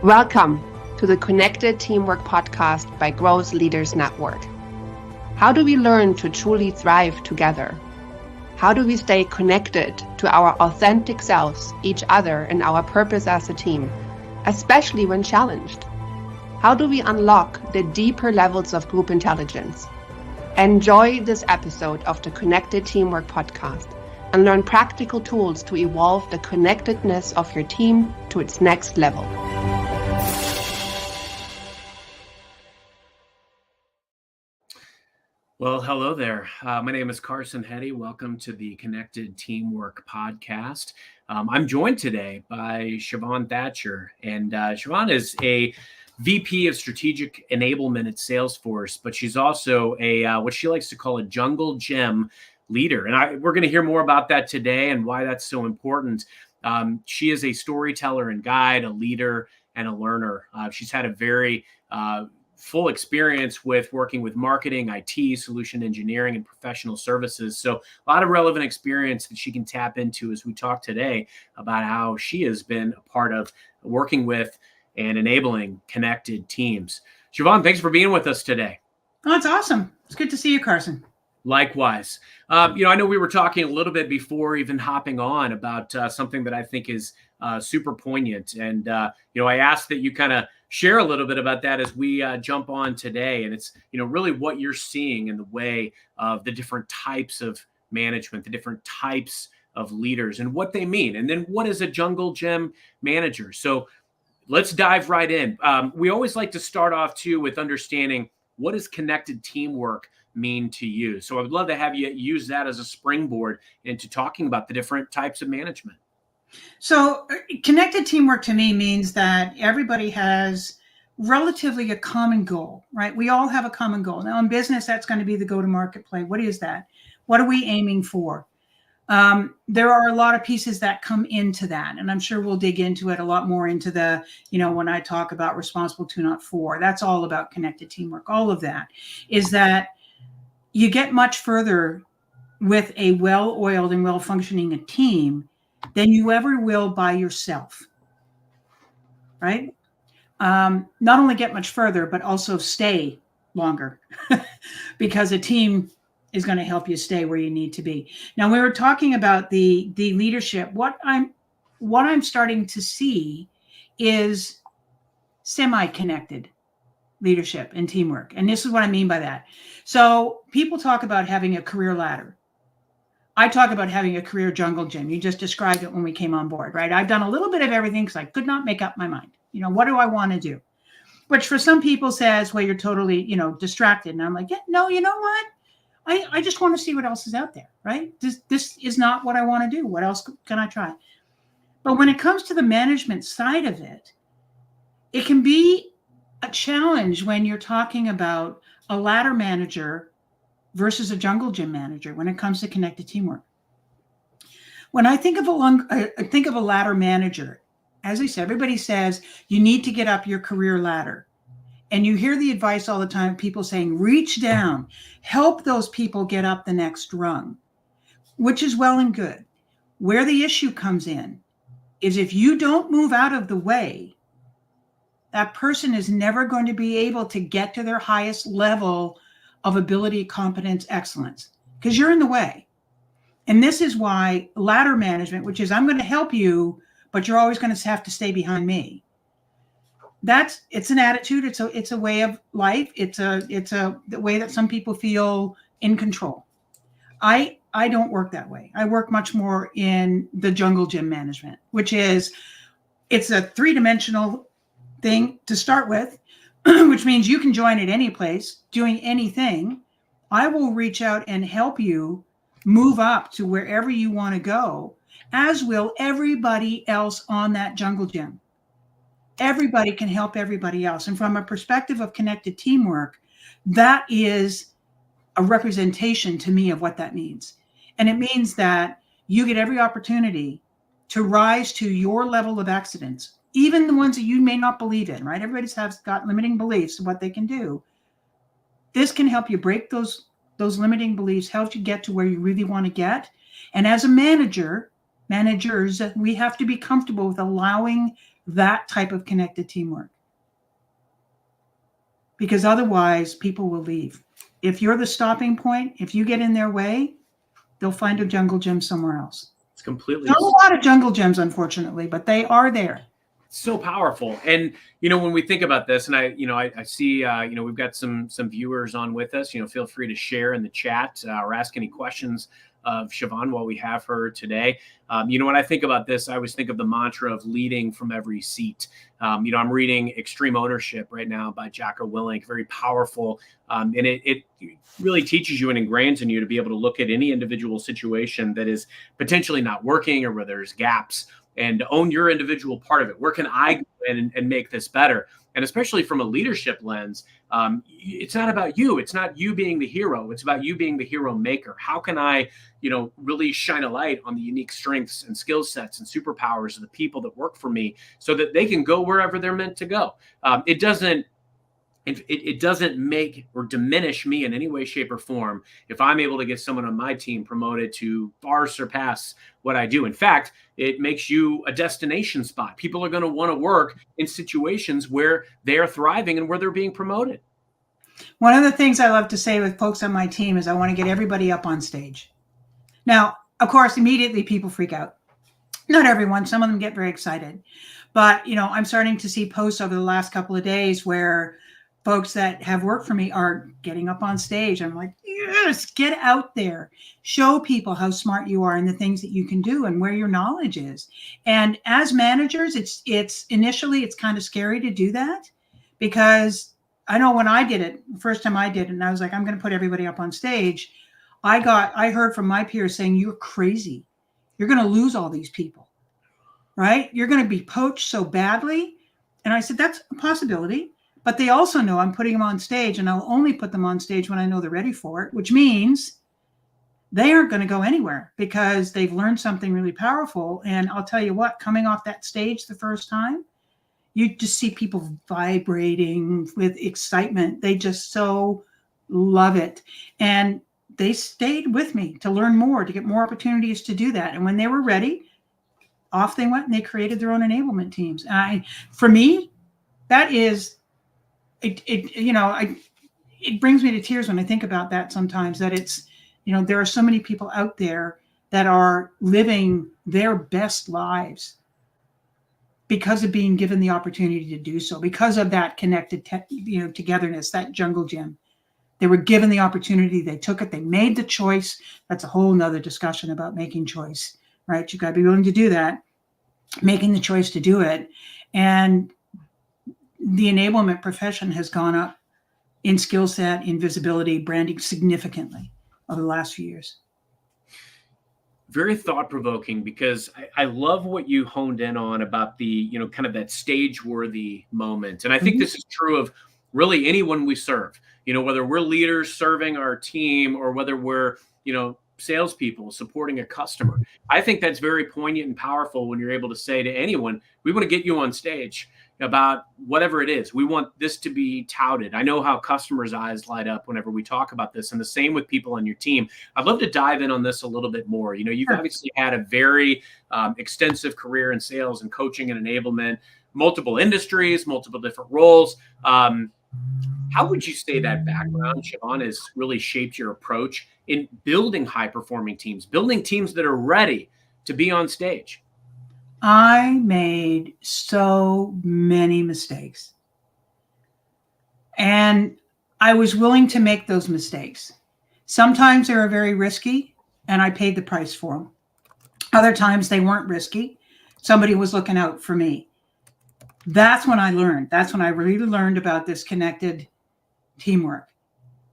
Welcome to the Connected Teamwork podcast by Growth Leaders Network. How do we learn to truly thrive together? How do we stay connected to our authentic selves, each other, and our purpose as a team, especially when challenged? How do we unlock the deeper levels of group intelligence? Enjoy this episode of the Connected Teamwork podcast and learn practical tools to evolve the connectedness of your team to its next level. Well, hello there. My name is Carson Heady. Welcome to the Connected Teamwork podcast. I'm joined today by Sheevaun Thatcher, and Sheevaun is a VP of Strategic Enablement at Salesforce, but she's also a what she likes to call a jungle gym leader. And we're going to hear more about that today and why that's so important. She is a storyteller and guide, a leader, and a learner. She's had a very full experience with working with marketing, IT, solution engineering, and professional services. So a lot of relevant experience that she can tap into as we talk today about how she has been a part of working with and enabling connected teams. Sheevaun, thanks for being with us today. Oh, it's awesome. It's good to see you, Carson. Likewise. I know we were talking a little bit before even hopping on about something that I think is super poignant. And, I asked that you kind of share a little bit about that as we jump on today. And it's, really what you're seeing in the way of the different types of management, the different types of leaders and what they mean. And then what is a jungle gym manager? So let's dive right in. We always like to start off, too, with understanding what does connected teamwork mean to you? So I would love to have you use that as a springboard into talking about the different types of management. So connected teamwork to me means that everybody has relatively a common goal, right? We all have a common goal. Now in business, that's going to be the go-to-market play. What is that? What are we aiming for? There are a lot of pieces that come into that, and I'm sure we'll dig into it a lot more into the, when I talk about responsible to, not for. That's all about connected teamwork. All of that is that you get much further with a well-oiled and well-functioning team than you ever will by yourself, right? Not only get much further, but also stay longer because a team is going to help you stay where you need to be. Now, we were talking about the leadership. What I'm starting to see is semi-connected leadership and teamwork. And this is what I mean by that. So people talk about having a career ladder. I talk about having a career jungle gym. You just described it when we came on board, right? I've done a little bit of everything because I could not make up my mind. What do I want to do? Which for some people says, well, you're totally, distracted. And I'm like, yeah, no, you know what? I just want to see what else is out there, right? This is not what I want to do. What else can I try? But when it comes to the management side of it, it can be a challenge when you're talking about a ladder manager versus a jungle gym manager when it comes to connected teamwork. When I think of a ladder manager, as I said, everybody says you need to get up your career ladder. And you hear the advice all the time, people saying, reach down, help those people get up the next rung, which is well and good. Where the issue comes in is if you don't move out of the way, that person is never going to be able to get to their highest level of ability, competence, excellence, because you're in the way. And this is why ladder management, which is I'm going to help you, but you're always going to have to stay behind me. It's an attitude. It's a way of life. It's the way that some people feel in control. I don't work that way. I work much more in the jungle gym management, which is it's a three-dimensional thing to start with, which means you can join at any place doing anything. I will reach out and help you move up to wherever you want to go, as will everybody else on that jungle gym. Everybody can help everybody else. And from a perspective of connected teamwork, that is a representation to me of what that means. And it means that you get every opportunity to rise to your level of excellence, even the ones that you may not believe in, right? Everybody's got limiting beliefs of what they can do. This can help you break those limiting beliefs, help you get to where you really want to get. And as a managers, we have to be comfortable with allowing that type of connected teamwork. Because otherwise, people will leave. If you're the stopping point, if you get in their way, they'll find a jungle gym somewhere else. It's completely. Not a lot of jungle gyms, unfortunately, but they are there. So powerful. And, when we think about this, and I see, we've got some viewers on with us, feel free to share in the chat or ask any questions of Sheevaun while we have her today. When I think about this, I always think of the mantra of leading from every seat. I'm reading Extreme Ownership right now by Jocko Willink, very powerful. And it really teaches you and ingrains in you to be able to look at any individual situation that is potentially not working or where there's gaps, and own your individual part of it. Where can I go in and make this better? And especially from a leadership lens, it's not about you. It's not you being the hero. It's about you being the hero maker. How can I, really shine a light on the unique strengths and skill sets and superpowers of the people that work for me so that they can go wherever they're meant to go? It doesn't make or diminish me in any way, shape, or form if I'm able to get someone on my team promoted to far surpass what I do. In fact, it makes you a destination spot. People are going to want to work in situations where they are thriving and where they're being promoted. One of the things I love to say with folks on my team is I want to get everybody up on stage. Now, of course, immediately people freak out. Not everyone. Some of them get very excited. But, I'm starting to see posts over the last couple of days where folks that have worked for me are getting up on stage. I'm like, yes, get out there. Show people how smart you are and the things that you can do and where your knowledge is. And as managers, it's initially kind of scary to do that, because I know when I did it, the first time I did it, and I was like, I'm going to put everybody up on stage. I heard from my peers saying, you're crazy. You're going to lose all these people, right? You're going to be poached so badly. And I said, that's a possibility. But they also know I'm putting them on stage, and I'll only put them on stage when I know they're ready for it, which means they aren't going to go anywhere because they've learned something really powerful. And I'll tell you what, coming off that stage the first time, you just see people vibrating with excitement. They just so love it. And they stayed with me to learn more, to get more opportunities to do that. And when they were ready, off they went and they created their own enablement teams. And for me, that is... It brings me to tears when I think about that sometimes, that it's, there are so many people out there that are living their best lives because of being given the opportunity to do so, because of that connected, togetherness, that jungle gym. They were given the opportunity. They took it. They made the choice. That's a whole nother discussion about making choice, right? You got to be willing to do that, making the choice to do it. And the enablement profession has gone up in skill set, in visibility, branding significantly over the last few years. Very thought-provoking, because I love what you honed in on about the, kind of that stage-worthy moment. And I think this is true of really anyone we serve, whether we're leaders serving our team or whether we're, salespeople supporting a customer. I think that's very poignant and powerful when you're able to say to anyone, we want to get you on stage about whatever it is. We want this to be touted. I know how customers' eyes light up whenever we talk about this, and the same with people on your team. I'd love to dive in on this a little bit more. You've obviously had a very extensive career in sales and coaching and enablement, multiple industries, multiple different roles. How would you say that background, Sheevaun, has really shaped your approach in building high-performing teams, building teams that are ready to be on stage? I made so many mistakes, and I was willing to make those mistakes. Sometimes they were very risky, and I paid the price for them. Other times they weren't risky. Somebody was looking out for me. That's when I learned. That's when I really learned about this connected teamwork,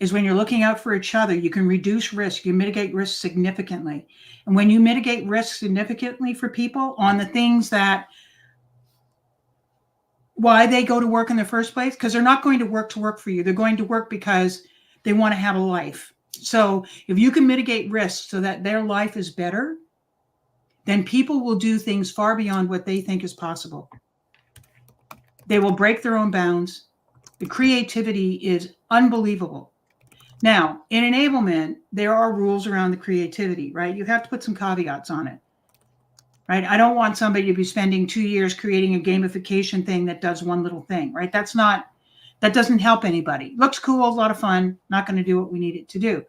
is when you're looking out for each other, you can reduce risk, you mitigate risk significantly. And when you mitigate risk significantly for people on the things that, why they go to work in the first place, because they're not going to work for you. They're going to work because they want to have a life. So if you can mitigate risk so that their life is better, then people will do things far beyond what they think is possible. They will break their own bounds. The creativity is unbelievable. Now, in enablement, there are rules around the creativity, right? You have to put some caveats on it. right? I don't want somebody to be spending 2 years creating a gamification thing that does one little thing, right? That doesn't help anybody. Looks cool, a lot of fun, not going to do what we need it to do.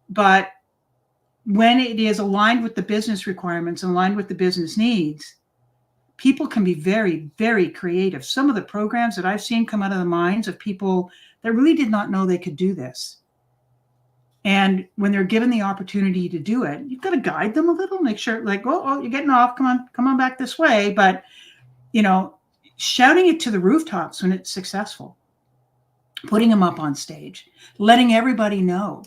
But when it is aligned with the business requirements, aligned with the business needs, people can be very, very creative. Some of the programs that I've seen come out of the minds of people that really did not know they could do this. And when they're given the opportunity to do it, you've got to guide them a little, make sure like, oh, you're getting off. Come on back this way. But, shouting it to the rooftops when it's successful, putting them up on stage, letting everybody know,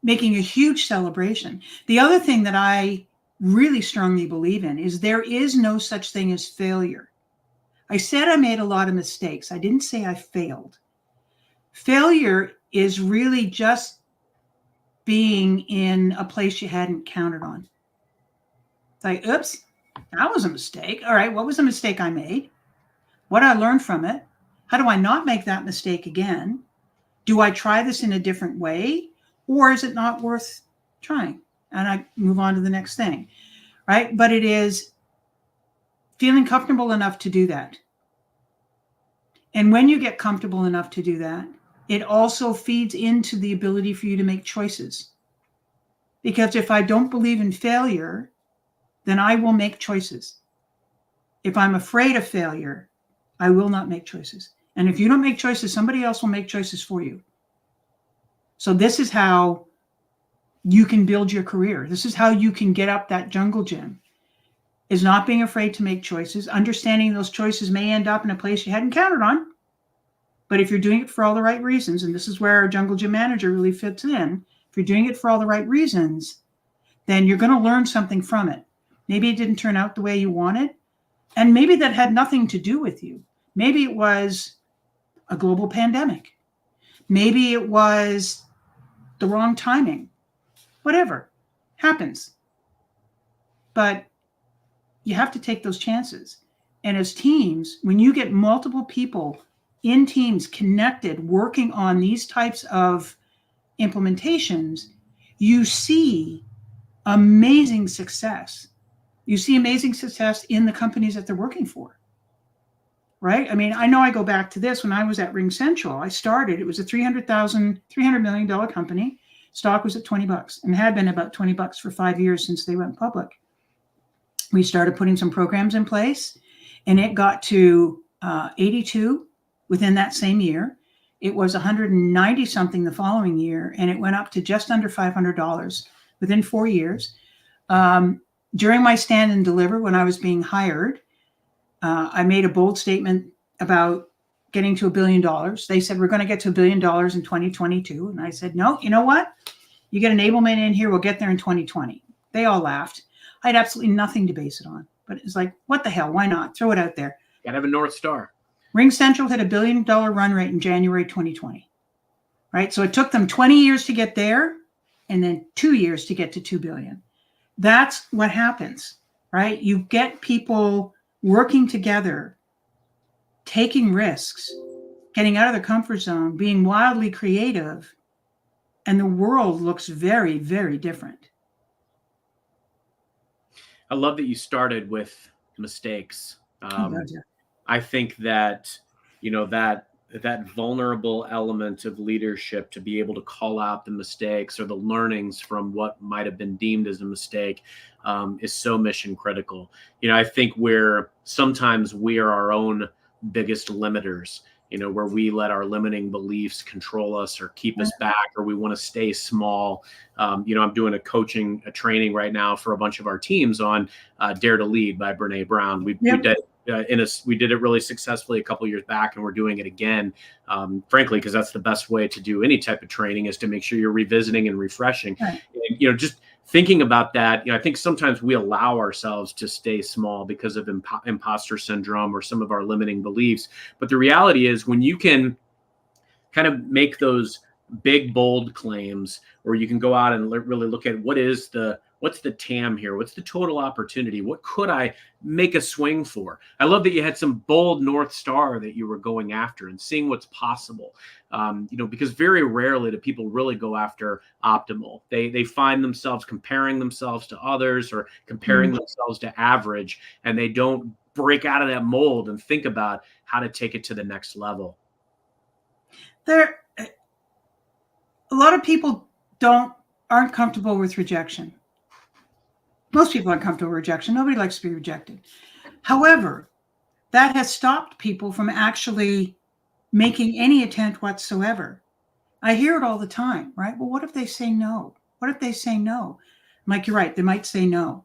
making a huge celebration. The other thing that I really strongly believe in is there is no such thing as failure. I said I made a lot of mistakes. I didn't say I failed. Failure is really just being in a place you hadn't counted on. It's like, oops, that was a mistake. All right, what was the mistake I made? What did I learn from it? How do I not make that mistake again? Do I try this in a different way? Or is it not worth trying? And I move on to the next thing, right? But it is feeling comfortable enough to do that. And when you get comfortable enough to do that, it also feeds into the ability for you to make choices. Because if I don't believe in failure, then I will make choices. If I'm afraid of failure, I will not make choices. And if you don't make choices, somebody else will make choices for you. So this is how you can build your career. This is how you can get up that jungle gym, is not being afraid to make choices, understanding those choices may end up in a place you hadn't counted on. But if you're doing it for all the right reasons, and this is where our jungle gym manager really fits in, if you're doing it for all the right reasons, then you're going to learn something from it. Maybe it didn't turn out the way you wanted, and maybe that had nothing to do with you. Maybe it was a global pandemic. Maybe it was the wrong timing. Whatever happens. But you have to take those chances. And as teams, when you get multiple people in teams connected, working on these types of implementations, you see amazing success. You see amazing success in the companies that they're working for, right? I mean, I know I go back to this when I was at Ring Central. I started, it was a $300 million company. Stock was at $20 and had been about $20 for 5 years since they went public. We started putting some programs in place, and it got to 82 within that same year. It was 190 something the following year, and it went up to just under $500 within 4 years. During my stand and deliver, when I was being hired, I made a bold statement about getting to $1 billion. They said, we're going to get to $1 billion in 2022. And I said, no, you know what? You get enablement in here, we'll get there in 2020. They all laughed. I had absolutely nothing to base it on. But it's like, what the hell? Why not? Throw it out there. Gotta have a North Star. Ring Central hit $1 billion run rate in January 2020. Right? So it took them 20 years to get there, and then 2 years to get to 2 billion. That's what happens, right? You get people working together, taking risks, getting out of their comfort zone, being wildly creative, and the world looks very, very different. I love that you started with mistakes. I think that, that vulnerable element of leadership, to be able to call out the mistakes or the learnings from what might have been deemed as a mistake, is so mission critical. I think sometimes we are our own biggest limiters, where we let our limiting beliefs control us or keep us back, or we want to stay small. I'm doing a training right now for a bunch of our teams on Dare to Lead by Brene Brown. We did it really successfully a couple of years back, and we're doing it again, frankly, because that's the best way to do any type of training, is to make sure you're revisiting and refreshing. Right. And, just thinking about that, I think sometimes we allow ourselves to stay small because of imposter syndrome or some of our limiting beliefs. But the reality is, when you can kind of make those big, bold claims, or you can go out and really look at what is the what's the TAM here? What's the total opportunity? What could I make a swing for? I love that you had some bold North Star that you were going after and seeing what's possible. Because very rarely do people really go after optimal. They find themselves comparing themselves to others or comparing themselves to average, and they don't break out of that mold and think about how to take it to the next level. A lot of people aren't comfortable with rejection. Most people aren't comfortable with rejection. Nobody likes to be rejected. However, that has stopped people from actually making any attempt whatsoever. I hear it all the time, right? Well, what if they say no? What if they say no? I'm like, you're right. They might say no.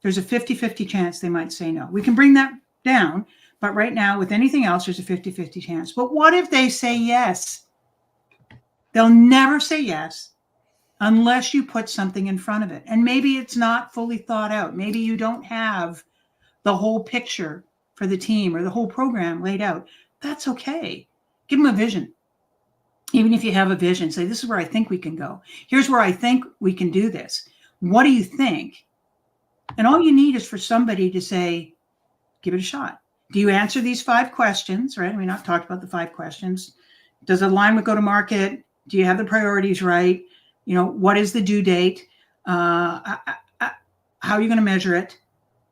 There's a 50-50 chance they might say no. We can bring that down. But right now, with anything else, there's a 50-50 chance. But what if they say yes? They'll never say yes unless you put something in front of it. And maybe it's not fully thought out. Maybe you don't have the whole picture for the team or the whole program laid out. That's okay. Give them a vision. Even if you have a vision, say, this is where I think we can go. Here's where I think we can do this. What do you think? And all you need is for somebody to say, give it a shot. Do you answer these 5 questions, right? We not talked about the 5 questions. Does it align with go-to-market? Do you have the priorities right? What is the due date? How are you going to measure it?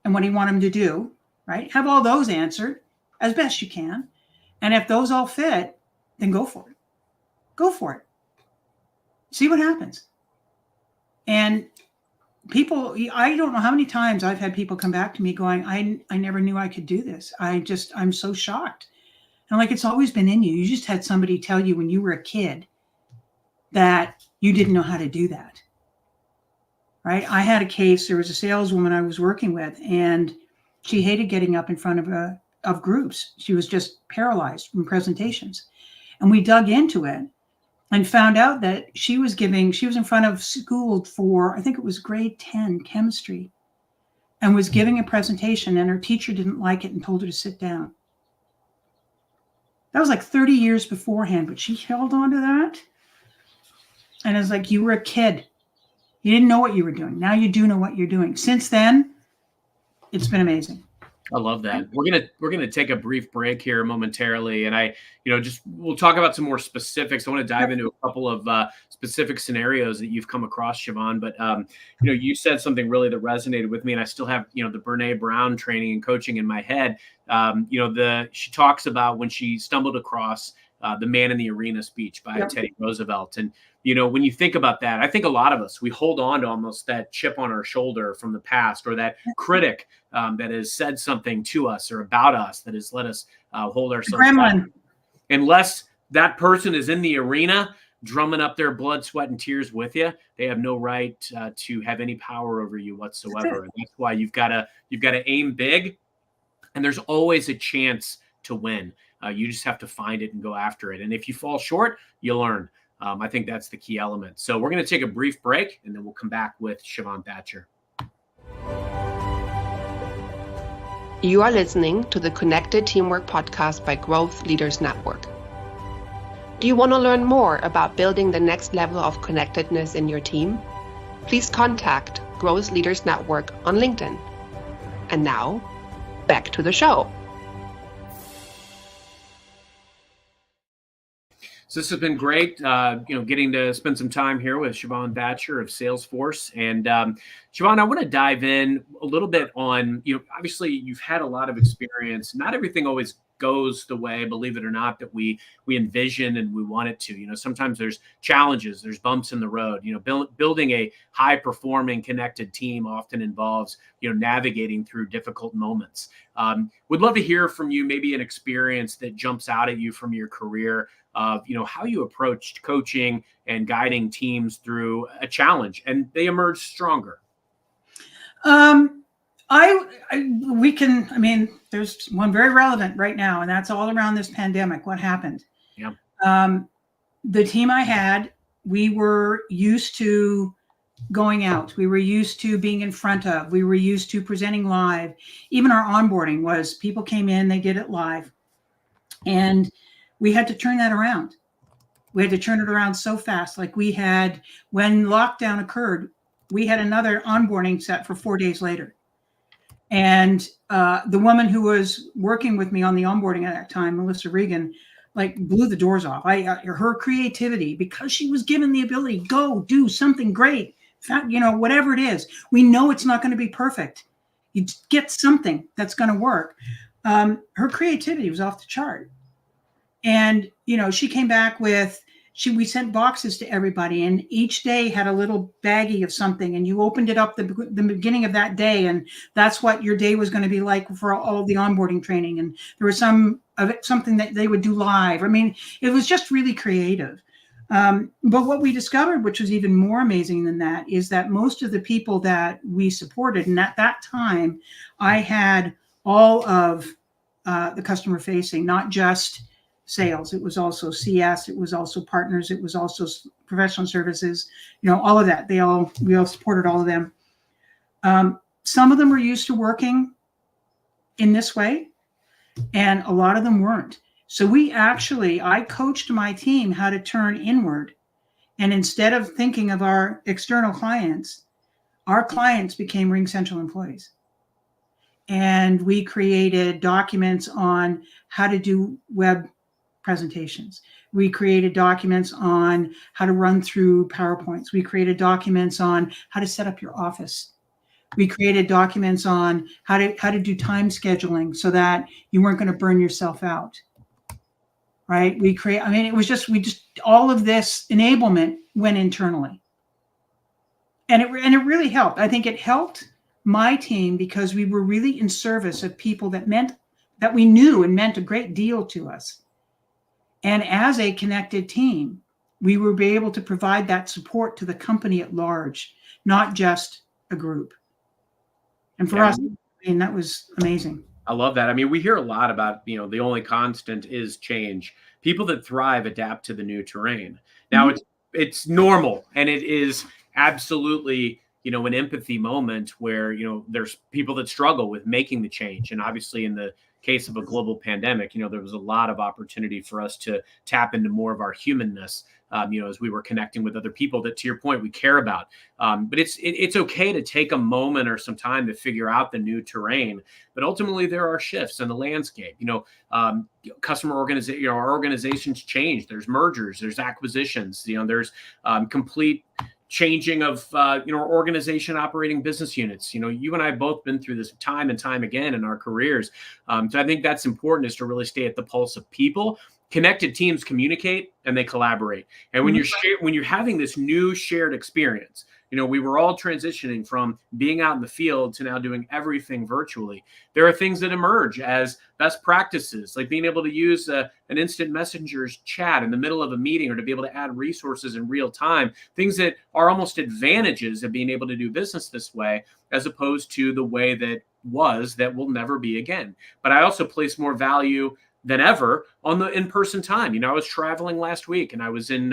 And what do you want them to do, right? Have all those answered as best you can. And if those all fit, then go for it. Go for it. See what happens. And people, I don't know how many times I've had people come back to me going, I never knew I could do this. I'm so shocked. And I'm like, it's always been in you. You just had somebody tell you when you were a kid that you didn't know how to do that. Right? I had a case, there was a saleswoman I was working with, and she hated getting up in front of groups. She was just paralyzed from presentations. And we dug into it and found out that she was in front of school for, I think it was grade 10 chemistry, and was giving a presentation, and her teacher didn't like it and told her to sit down. That was like 30 years beforehand, but she held on to that. And it's like, you were a kid. You didn't know what you were doing. Now you do know what you're doing. Since then, it's been amazing. I love that. We're gonna take a brief break here momentarily, and we'll talk about some more specifics. I want to dive into a couple of specific scenarios that you've come across, Sheevaun. But you said something really that resonated with me, and I still have the Brene Brown training and coaching in my head. She talks about when she stumbled across the Man in the Arena speech by Teddy Roosevelt, and when you think about that, I think a lot of us, we hold on to almost that chip on our shoulder from the past, or that critic that has said something to us or about us that has let us hold ourselves back. Unless that person is in the arena drumming up their blood, sweat, and tears with you, they have no right to have any power over you whatsoever. And that's why you've got to aim big, and there's always a chance to win. You just have to find it and go after it. And if you fall short, you learn. I think that's the key element. So we're going to take a brief break, and then we'll come back with Sheevaun Thatcher. You are listening to the Connected Teamwork podcast by Growth Leaders Network. Do you want to learn more about building the next level of connectedness in your team? Please contact Growth Leaders Network on LinkedIn. And now, back to the show. So this has been great, getting to spend some time here with Sheevaun Thatcher of Salesforce. And Sheevaun, I want to dive in a little bit on, obviously you've had a lot of experience. Not everything always goes the way, believe it or not, that we envision and we want it to. Sometimes there's challenges, there's bumps in the road. Building a high-performing, connected team often involves, navigating through difficult moments. Would love to hear from you, maybe an experience that jumps out at you from your career of, how you approached coaching and guiding teams through a challenge, and they emerged stronger. There's one very relevant right now, and that's all around this pandemic. What happened? Yeah. The team I had, we were used to going out. We were used to being in front of. We were used to presenting live. Even our onboarding was people came in, they did it live. And we had to turn that around. We had to turn it around so fast. Like when lockdown occurred, we had another onboarding set for 4 days later. And the woman who was working with me on the onboarding at that time, Melissa Regan, like blew the doors off. Her creativity, because she was given the ability, go do something great, whatever it is. We know it's not going to be perfect. You get something that's going to work. Her creativity was off the chart. And, she came back with, we sent boxes to everybody, and each day had a little baggie of something, and you opened it up the beginning of that day, and that's what your day was going to be like for all the onboarding training. And there was something that they would do live. I mean, it was just really creative. But what we discovered, which was even more amazing than that, is that most of the people that we supported, and at that time, I had all of the customer facing, not just sales. It was also CS. It was also partners. It was also professional services. All of that. We all supported all of them. Some of them were used to working in this way, and a lot of them weren't. So I coached my team how to turn inward, and instead of thinking of our external clients, our clients became RingCentral employees. And we created documents on how to do web presentations. We created documents on how to run through PowerPoints. We created documents on how to set up your office. We created documents on how to do time scheduling so that you weren't going to burn yourself out. Right? All of this enablement went internally. And it really helped. I think it helped my team because we were really in service of people that we knew and meant a great deal to us. And as a connected team, we were able to provide that support to the company at large, not just a group. And for us, that was amazing. I love that. I mean, we hear a lot about, the only constant is change. People that thrive adapt to the new terrain. Now, it's normal, and it is absolutely, an empathy moment where, there's people that struggle with making the change. And obviously in the case of a global pandemic, there was a lot of opportunity for us to tap into more of our humanness, as we were connecting with other people that, to your point, we care about. But it's okay to take a moment or some time to figure out the new terrain. But ultimately, there are shifts in the landscape. Customer organization, our organizations change. There's mergers, there's acquisitions. There's complete changing of organization operating business units. You and I have both been through this time and time again in our careers. So I think that's important, is to really stay at the pulse of people. Connected teams communicate and they collaborate. And when you're having this new shared experience, we were all transitioning from being out in the field to now doing everything virtually. There are things that emerge as best practices, like being able to use an instant messenger's chat in the middle of a meeting, or to be able to add resources in real time, things that are almost advantages of being able to do business this way, as opposed to the way that will never be again. But I also place more value than ever on the in-person time. I was traveling last week, and I was in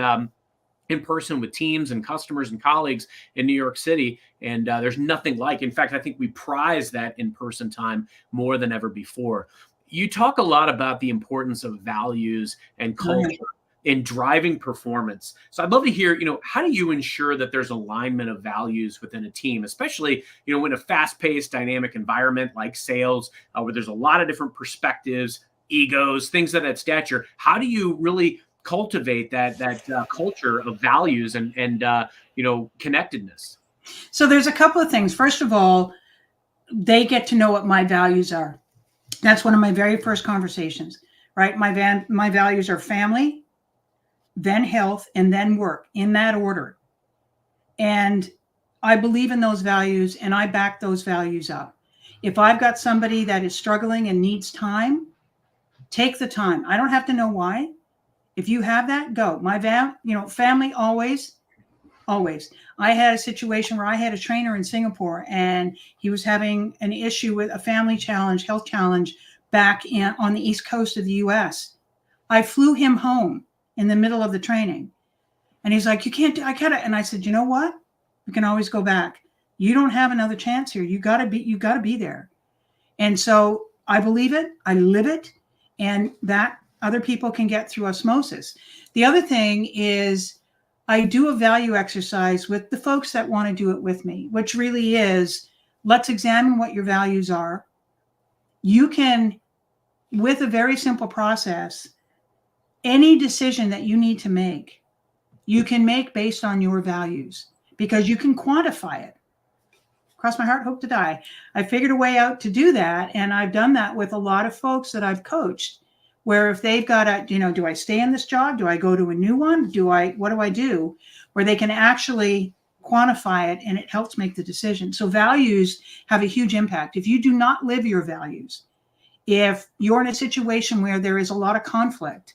person with teams and customers and colleagues in New York City. And there's nothing like, in fact, I think we prize that in-person time more than ever before. You talk a lot about the importance of values and culture in driving performance. So I'd love to hear, how do you ensure that there's alignment of values within a team, especially, in a fast-paced, dynamic environment like sales, where there's a lot of different perspectives, egos, things of that stature. How do you really cultivate that culture of values and connectedness? So there's a couple of things. First of all, they get to know what my values are. That's one of my very first conversations, right? My values are family, then health, and then work, in that order. And I believe in those values, and I back those values up. If I've got somebody that is struggling and needs time, take the time. I don't have to know why. If you have that, go. Family always. I had a situation where I had a trainer in Singapore, and he was having an issue with a family challenge, health challenge, back on the East Coast of the US. I flew him home in the middle of the training, and he's like, and I said, you know what? We can always go back. You don't have another chance here. You gotta be there. And so I believe it, I live it, and that other people can get through osmosis. The other thing is, I do a value exercise with the folks that want to do it with me, which really is, let's examine what your values are. You can, with a very simple process, any decision that you need to make, you can make based on your values because you can quantify it. Cross my heart, hope to die. I figured a way out to do that. And I've done that with a lot of folks that I've coached, where if they've got a, do I stay in this job? Do I go to a new one? What do I do? Where they can actually quantify it and it helps make the decision. So values have a huge impact. If you do not live your values, if you're in a situation where there is a lot of conflict,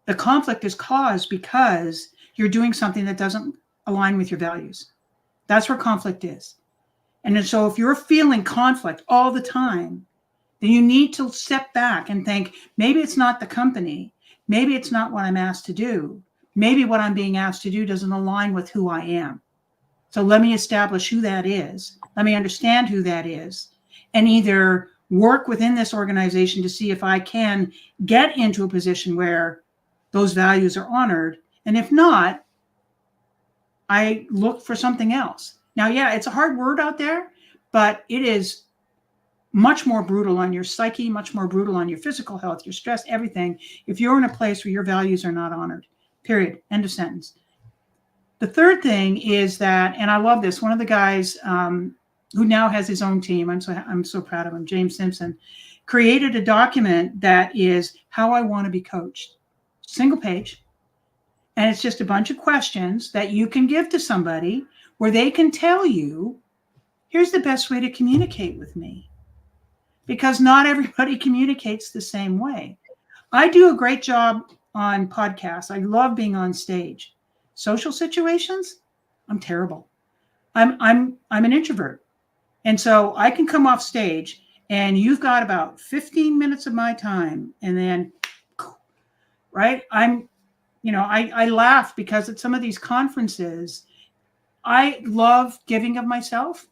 the conflict is caused because you're doing something that doesn't align with your values. That's where conflict is. And so if you're feeling conflict all the time, then you need to step back and think, maybe it's not the company. Maybe it's not what I'm asked to do. Maybe what I'm being asked to do doesn't align with who I am. So let me establish who that is. Let me understand who that is and either work within this organization to see if I can get into a position where those values are honored. And if not, I look for something else. Now, yeah, it's a hard word out there, but it is much more brutal on your psyche, much more brutal on your physical health, your stress, everything, if you're in a place where your values are not honored, period, end of sentence. The third thing is that, and I love this, one of the guys who now has his own team, I'm so proud of him, James Simpson, created a document that is how I want to be coached. Single page. And it's just a bunch of questions that you can give to somebody where they can tell you, here's the best way to communicate with me. Because not everybody communicates the same way. I do a great job on podcasts. I love being on stage. Social situations, I'm terrible. I'm an introvert. And so I can come off stage and you've got about 15 minutes of my time and then, right? I laugh because at some of these conferences, I love giving of myself,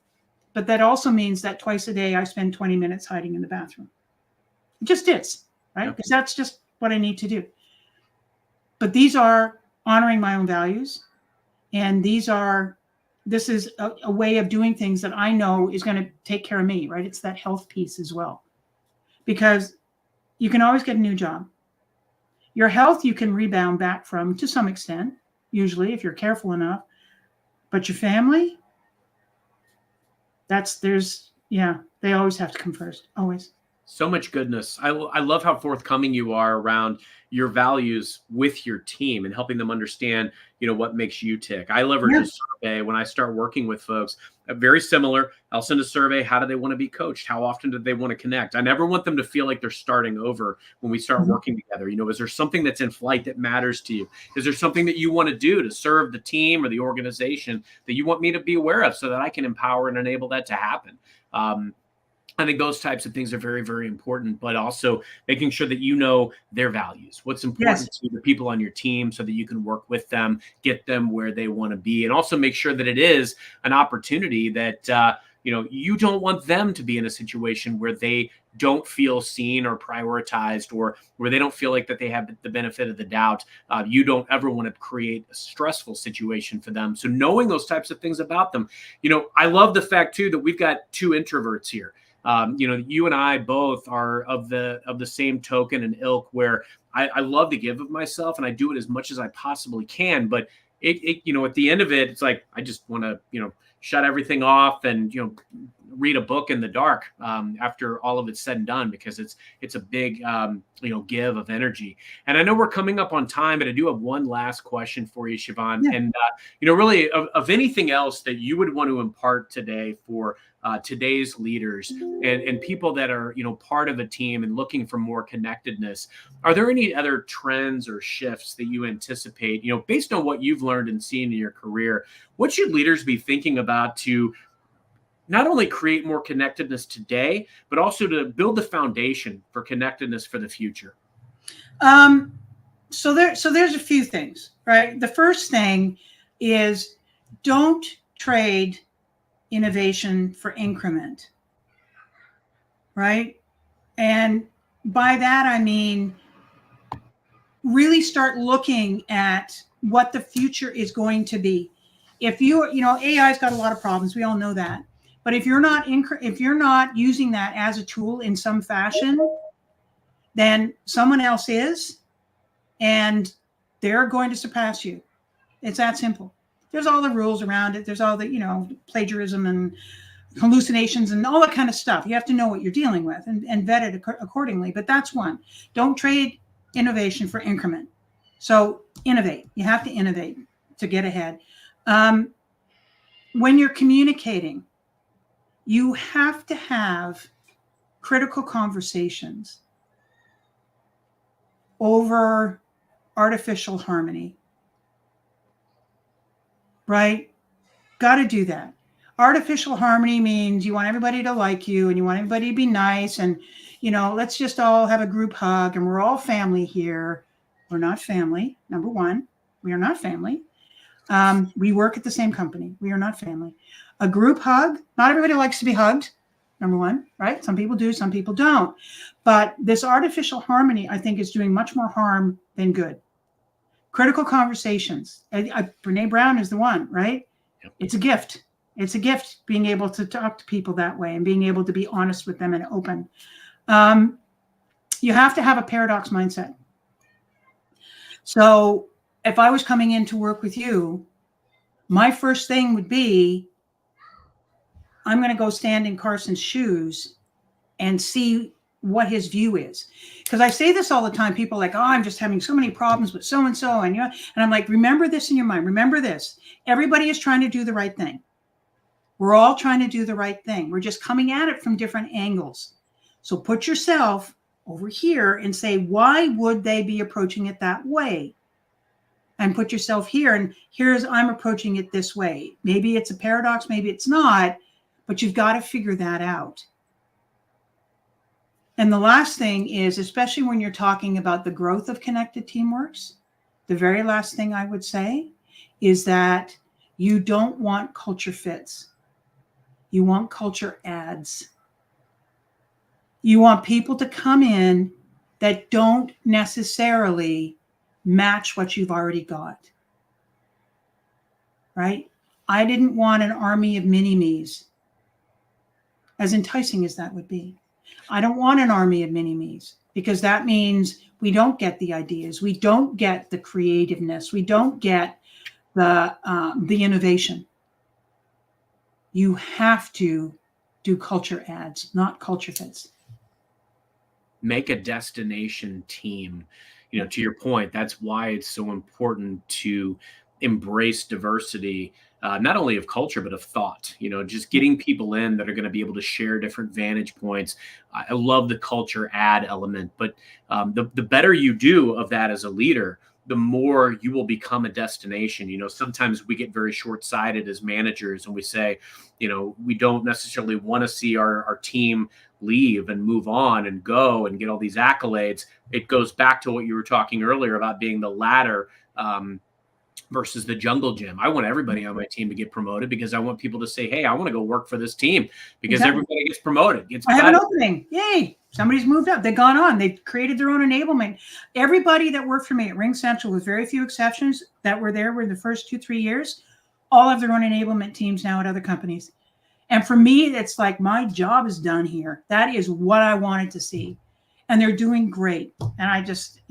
but that also means that twice a day I spend 20 minutes hiding in the bathroom. It just is, right? Because that's just what I need to do. But these are honoring my own values. And this is a way of doing things that I know is going to take care of me, right? It's that health piece as well. Because you can always get a new job. Your health you can rebound back from to some extent, usually if you're careful enough. But your family, they always have to come first, always. So much goodness. I love how forthcoming you are around your values with your team and helping them understand, what makes you tick. I leverage a survey when I start working with folks. Very similar. I'll send a survey. How do they want to be coached? How often do they want to connect? I never want them to feel like they're starting over when we start working together. Is there something that's in flight that matters to you? Is there something that you want to do to serve the team or the organization that you want me to be aware of so that I can empower and enable that to happen? I think those types of things are very, very important, but also making sure that you know their values, what's important to the people on your team so that you can work with them, get them where they want to be, and also make sure that it is an opportunity that, you don't want them to be in a situation where they don't feel seen or prioritized or where they don't feel like that they have the benefit of the doubt. You don't ever want to create a stressful situation for them. So knowing those types of things about them, I love the fact too that we've got two introverts here. You and I both are of the same token and ilk where I love to give of myself and I do it as much as I possibly can. But it at the end of it, it's like, I just want to, shut everything off and, read a book in the dark after all of it's said and done, because it's a big, give of energy. And I know we're coming up on time, but I do have one last question for you, Sheevaun. Yeah. And, really of anything else that you would want to impart today for today's leaders and people that are, part of a team and looking for more connectedness, are there any other trends or shifts that you anticipate, based on what you've learned and seen in your career? What should leaders be thinking about to not only create more connectedness today, but also to build the foundation for connectedness for the future? So there's a few things, right? The first thing is don't trade innovation for increment, right? And by that, I mean, really start looking at what the future is going to be. If AI's got a lot of problems, we all know that. But if you're not using that as a tool in some fashion, then someone else is, and they're going to surpass you. It's that simple. There's all the rules around it. There's all the, plagiarism and hallucinations and all that kind of stuff. You have to know what you're dealing with and vet it accordingly. But that's one. Don't trade innovation for increment. So innovate. You have to innovate to get ahead. When you're communicating, you have to have critical conversations over artificial harmony. Right? Got to do that. Artificial harmony means you want everybody to like you and you want everybody to be nice. And, let's just all have a group hug and we're all family here. We're not family. Number one, we are not family. We work at the same company. We are not family. A group hug, not everybody likes to be hugged. Number one, right? Some people do, some people don't. But this artificial harmony, I think, is doing much more harm than good. Critical conversations. Brene Brown is the one, right? Yep. It's a gift. It's a gift being able to talk to people that way and being able to be honest with them and open. You have to have a paradox mindset. So if I was coming in to work with you, my first thing would be, I'm going to go stand in Carson's shoes and see what his view is. Because I say this all the time. People are like, I'm just having so many problems with so-and-so. And I'm like, remember this in your mind. Remember this. Everybody is trying to do the right thing. We're all trying to do the right thing. We're just coming at it from different angles. So put yourself over here and say, why would they be approaching it that way? And put yourself here. And I'm approaching it this way. Maybe it's a paradox. Maybe it's not. But you've got to figure that out. And the last thing is, especially when you're talking about the growth of connected teamworks, the very last thing I would say is that you don't want culture fits. You want culture adds. You want people to come in that don't necessarily match what you've already got. Right? I didn't want an army of mini-me's, as enticing as that would be. I don't want an army of mini-me's, because that means we don't get the ideas. We don't get the creativeness. We don't get the innovation. You have to do culture adds, not culture fits. Make a destination team. To your point, that's why it's so important to embrace diversity, not only of culture, but of thought, just getting people in that are going to be able to share different vantage points. I love the culture add element, but the better you do of that as a leader, the more you will become a destination. Sometimes we get very short-sighted as managers and we say, we don't necessarily want to see our team leave and move on and go and get all these accolades. It goes back to what you were talking earlier about being the ladder versus the jungle gym. I want everybody on my team to get promoted because I want people to say, hey, I want to go work for this team, because everybody gets promoted. I have an opening. Yay. Somebody's moved up. They've gone on. They've created their own enablement. Everybody that worked for me at Ring Central, with very few exceptions that were there, were the first 2-3 years, all have their own enablement teams now at other companies. And for me, it's like, my job is done here. That is what I wanted to see. And they're doing great. And I'm just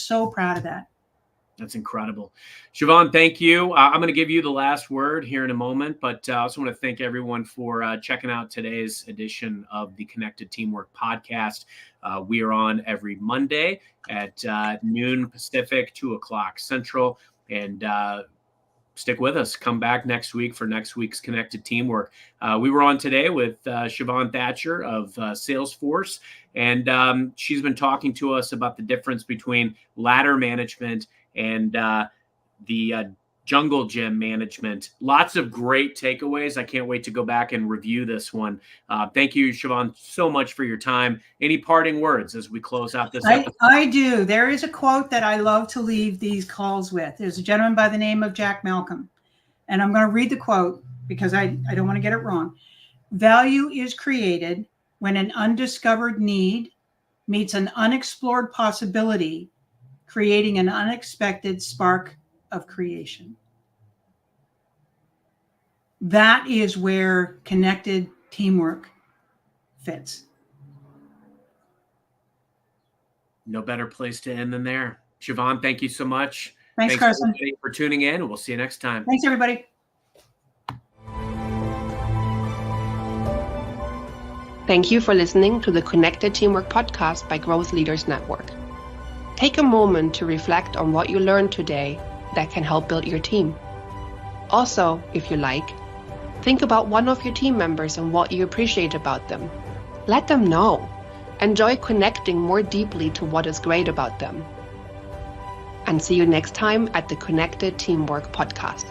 so proud of that. That's incredible. Sheevaun, thank you. I'm going to give you the last word here in a moment, but I also want to thank everyone for checking out today's edition of the Connected Teamwork Podcast. We are on every Monday at noon Pacific, 2:00 Central, and stick with us. Come back next week for next week's Connected Teamwork. We were on today with Sheevaun Thatcher of Salesforce, and she's been talking to us about the difference between ladder management and the jungle gym management. Lots of great takeaways. I can't wait to go back and review this one. Thank you, Sheevaun, so much for your time. Any parting words as we close out this episode? I do. There is a quote that I love to leave these calls with. There's a gentleman by the name of Jack Malcolm, and I'm going to read the quote because I don't want to get it wrong. Value is created when an undiscovered need meets an unexplored possibility, creating an unexpected spark of creation. That is where connected teamwork fits. No better place to end than there. Sheevaun, thank you so much. Thanks Carson. Everybody for tuning in. We'll see you next time. Thanks, everybody. Thank you for listening to the Connected Teamwork podcast by Growth Leaders Network. Take a moment to reflect on what you learned today that can help build your team. Also, if you like, think about one of your team members and what you appreciate about them. Let them know. Enjoy connecting more deeply to what is great about them. And see you next time at the Connected Teamwork podcast.